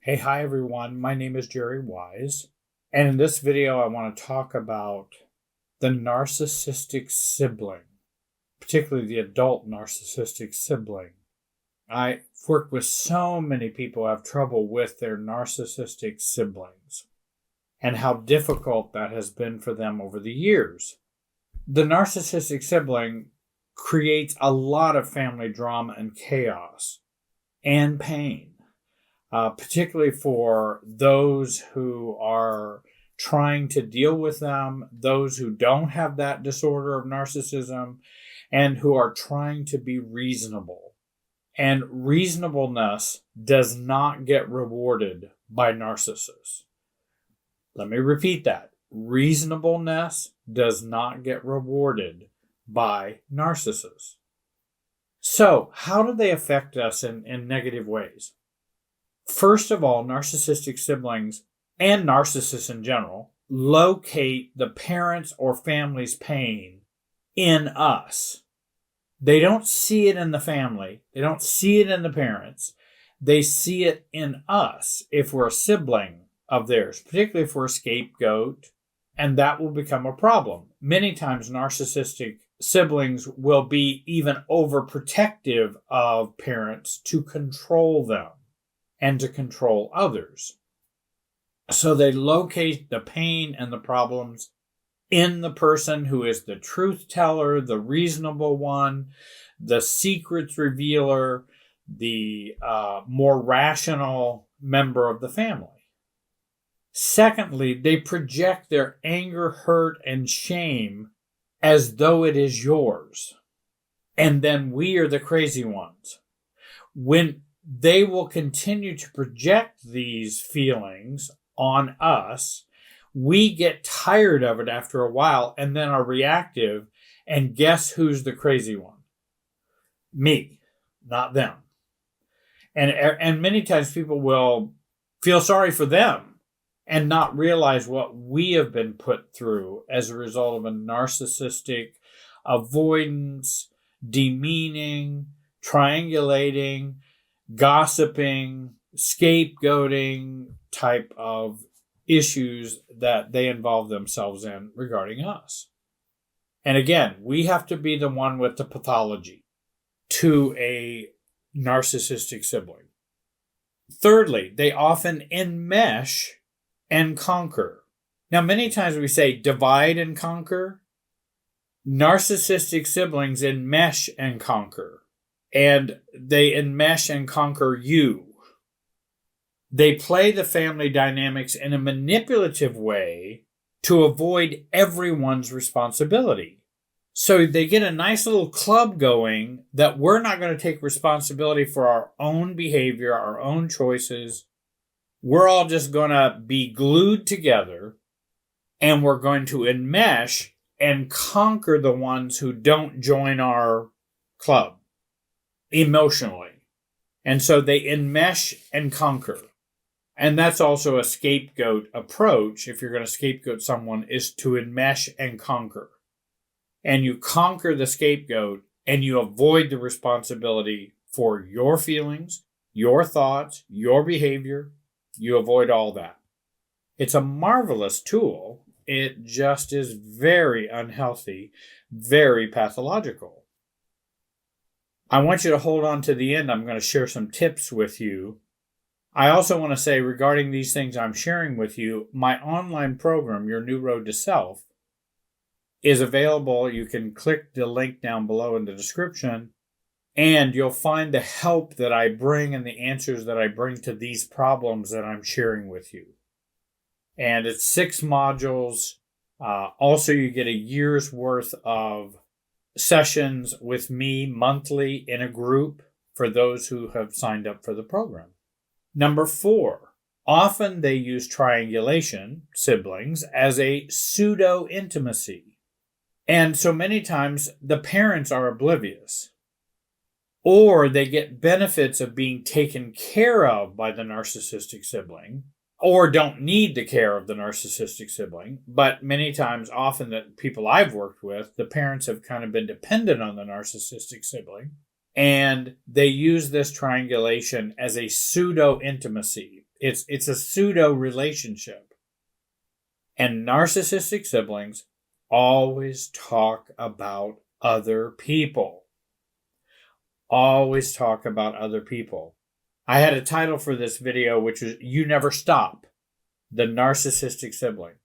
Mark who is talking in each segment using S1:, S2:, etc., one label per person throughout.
S1: Hi everyone, my name is Jerry Wise, and in this video I want to talk about the narcissistic sibling, particularly the adult narcissistic sibling. I've worked with so many people who have trouble with their narcissistic siblings and how difficult that has been for them over the years. The narcissistic sibling creates a lot of family drama and chaos and pain. Particularly for those who are trying to deal with them, those who don't have that disorder of narcissism, and who are trying to be reasonable. And reasonableness does not get rewarded by narcissists. Let me repeat that. Reasonableness does not get rewarded by narcissists. So, how do they affect us in negative ways? First of all, narcissistic siblings and narcissists in general locate the parents' or family's pain in us. They don't see it in the family. They don't see it in the parents. They see it in us if we're a sibling of theirs, particularly if we're a scapegoat, and that will become a problem. Many times narcissistic siblings will be even overprotective of parents to control them and to control others. So they locate the pain and the problems in the person who is the truth teller, the reasonable one, the secrets revealer, the more rational member of the family. Secondly, they project their anger, hurt, and shame as though it is yours. And then we are the crazy ones. When they will continue to project these feelings on us, we get tired of it after a while and then are reactive. And guess who's the crazy one? Me, not them. And many times people will feel sorry for them and not realize what we have been put through as a result of a narcissistic avoidance, demeaning, triangulating, gossiping, scapegoating type of issues that they involve themselves in regarding us. And again, we have to be the one with the pathology to a narcissistic sibling. Thirdly, they often enmesh and conquer. Now, many times we say divide and conquer. Narcissistic siblings enmesh and conquer. And they enmesh and conquer you. They play the family dynamics in a manipulative way to avoid everyone's responsibility. So they get a nice little club going that we're not going to take responsibility for our own behavior, our own choices. We're all just going to be glued together and we're going to enmesh and conquer the ones who don't join our club. Emotionally. And so they enmesh and conquer. And that's also a scapegoat approach. If you're going to scapegoat someone, is to enmesh and conquer. And you conquer the scapegoat and you avoid the responsibility for your feelings, your thoughts, your behavior. You avoid all that. It's a marvelous tool. It just is very unhealthy, very pathological. I want you to hold on to the end. I'm going to share some tips with you. I also want to say regarding these things I'm sharing with you, my online program, Your New Road to Self, is available. You can click the link down below in the description, and you'll find the help that I bring and the answers that I bring to these problems that I'm sharing with you. And it's 6 modules. Also, you get a year's worth of sessions with me monthly in a group for those who have signed up for the program. Number 4, often they use triangulation, siblings, as a pseudo-intimacy. And so many times the parents are oblivious. Or they get benefits of being taken care of by the narcissistic sibling, or don't need the care of the narcissistic sibling. But many times, often the people I've worked with, the parents have kind of been dependent on the narcissistic sibling. And they use this triangulation as a pseudo-intimacy. It's a pseudo relationship. And narcissistic siblings always talk about other people. Always talk about other people. I had a title for this video, which was You Never Stop, the Narcissistic Sibling.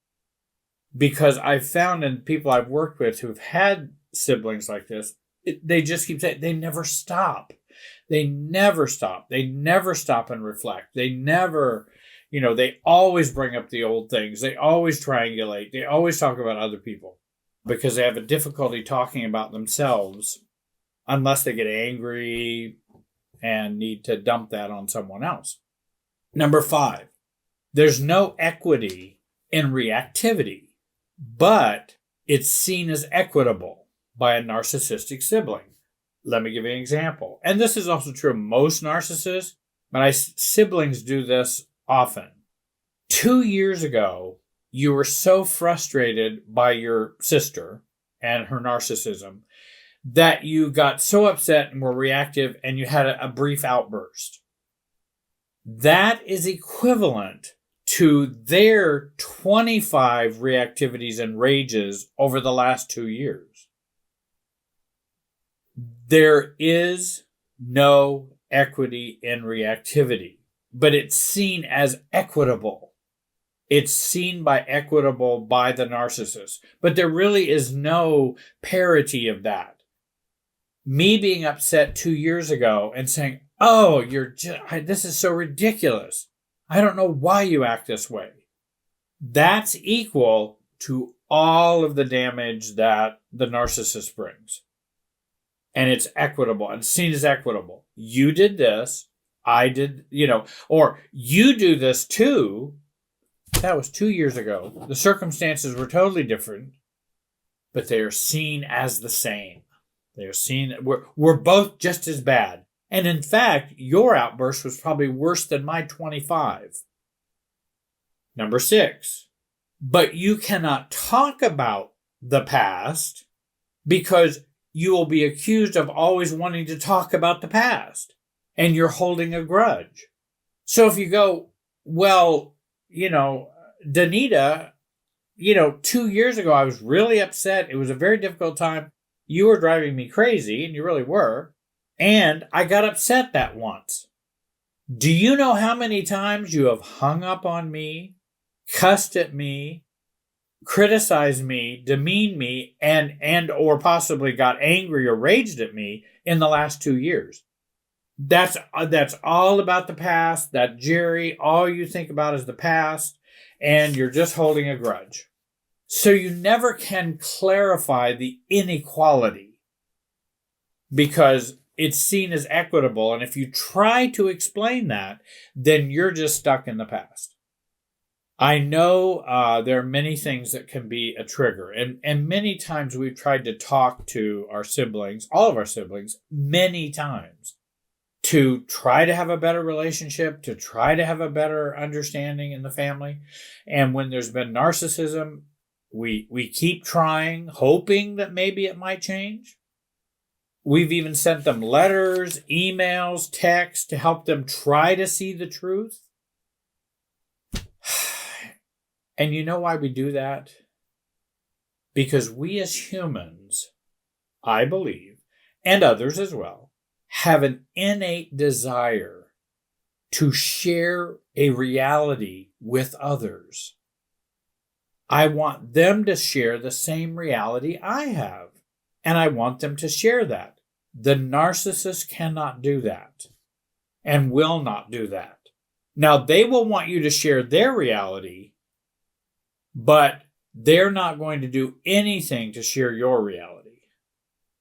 S1: Because I've found in people I've worked with who've had siblings like this, they just keep saying they never stop. They never stop. They never stop and reflect. They never, they always bring up the old things. They always triangulate. They always talk about other people because they have a difficulty talking about themselves unless they get angry and need to dump that on someone else. Number 5, there's no equity in reactivity, but it's seen as equitable by a narcissistic sibling. Let me give you an example. And this is also true of most narcissists, but siblings do this often. 2 years ago, you were so frustrated by your sister and her narcissism that you got so upset and were reactive and you had a brief outburst. That is equivalent to their 25 reactivities and rages over the last 2 years. There is no equity in reactivity, but it's seen as equitable. It's seen by equitable by the narcissist, but there really is no parity of that. Me being upset 2 years ago and saying, oh, this is so ridiculous. I don't know why you act this way. That's equal to all of the damage that the narcissist brings. And it's equitable and seen as equitable. You did this. I did, or you do this too. That was 2 years ago. The circumstances were totally different, but they are seen as the same. They're seen, we're both just as bad. And in fact, your outburst was probably worse than my 25. Number 6, but you cannot talk about the past because you will be accused of always wanting to talk about the past and you're holding a grudge. So if you go, well, Danita, 2 years ago, I was really upset. It was a very difficult time. You were driving me crazy, and you really were. And I got upset that once. Do you know how many times you have hung up on me, cussed at me, criticized me, demeaned me, and or possibly got angry or raged at me in the last 2 years? That's all about the past. That Jerry, all you think about is the past, and you're just holding a grudge. So you never can clarify the inequality because it's seen as equitable. And if you try to explain that, then you're just stuck in the past. I know there are many things that can be a trigger. And many times we've tried to talk to our siblings, all of our siblings, many times, to try to have a better relationship, to try to have a better understanding in the family. And when there's been narcissism, we keep trying, hoping that maybe it might change. We've even sent them letters, emails, texts to help them try to see the truth. And you know why we do that? Because we as humans, I believe, and others as well, have an innate desire to share a reality with others. I want them to share the same reality I have, and I want them to share that. The narcissist cannot do that and will not do that. Now, they will want you to share their reality, but they're not going to do anything to share your reality.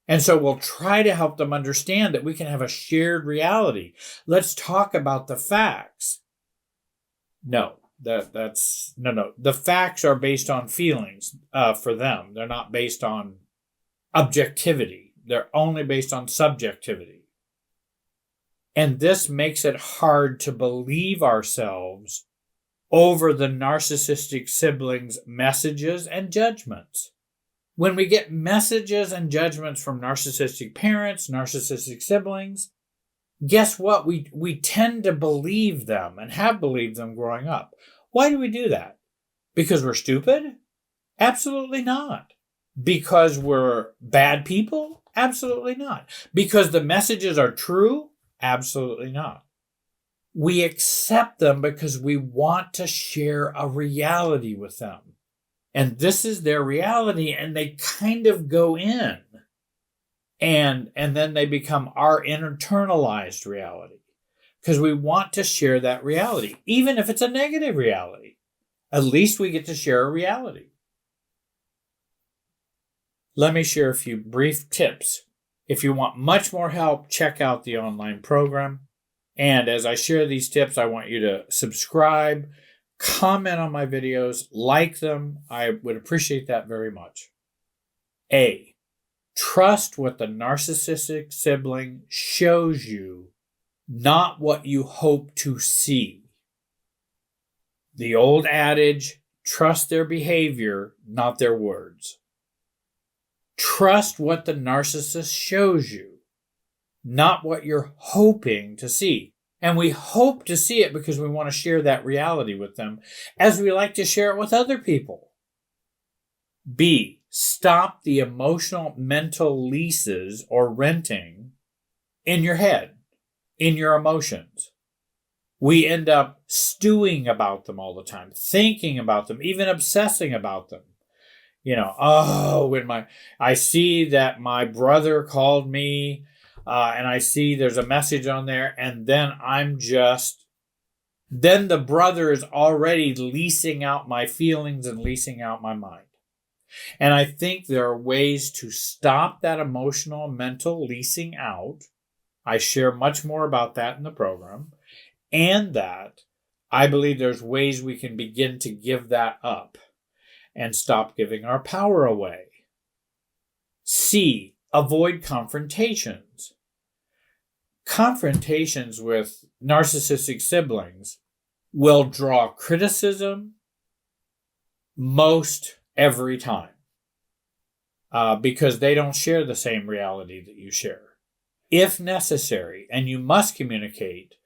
S1: And so we'll try to help them understand that we can have a shared reality. Let's talk about the facts. No. No. The facts are based on feelings for them. They're not based on objectivity. They're only based on subjectivity. And this makes it hard to believe ourselves over the narcissistic siblings' messages and judgments. When we get messages and judgments from narcissistic parents, narcissistic siblings, guess what? We tend to believe them and have believed them growing up. Why do we do that? Because we're stupid? Absolutely not. Because we're bad people? Absolutely not. Because the messages are true? Absolutely not. We accept them because we want to share a reality with them. And this is their reality, and they kind of go in. And then they become our internalized reality. Because we want to share that reality, even if it's a negative reality. At least we get to share a reality. Let me share a few brief tips. If you want much more help, check out the online program. And as I share these tips, I want you to subscribe, comment on my videos, like them. I would appreciate that very much. A, trust what the narcissistic sibling shows you, not what you hope to see. The old adage, trust their behavior, not their words. Trust what the narcissist shows you, not what you're hoping to see. And we hope to see it because we want to share that reality with them, as we like to share it with other people. B, stop the emotional mental leases or renting in your head, in your emotions. We end up stewing about them all the time, thinking about them, even obsessing about them. When I see that my brother called me, and I see there's a message on there, and then then the brother is already leasing out my feelings and leasing out my mind. And I think there are ways to stop that emotional, mental leasing out. I share much more about that in the program. And that I believe there's ways we can begin to give that up and stop giving our power away. C, avoid confrontations. Confrontations with narcissistic siblings will draw criticism most every time because they don't share the same reality that you share. If necessary, and you must communicate,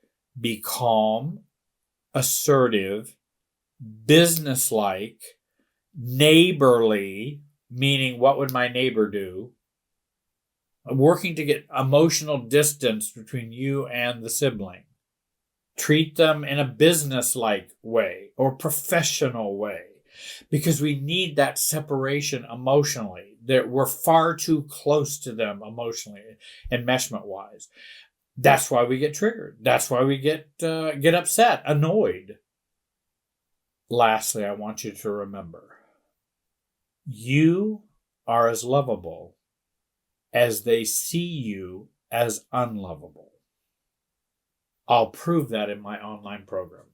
S1: be calm, assertive, businesslike, neighborly, meaning what would my neighbor do? Working to get emotional distance between you and the sibling. Treat them in a businesslike way or professional way, because we need that separation emotionally. That we're far too close to them emotionally, enmeshment-wise. That's why we get triggered. That's why we get upset, annoyed. Lastly, I want you to remember, you are as lovable as they see you as unlovable. I'll prove that in my online program.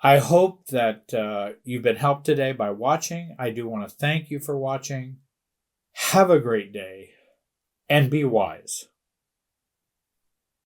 S1: I hope that you've been helped today by watching. I do want to thank you for watching. Have a great day and be wise.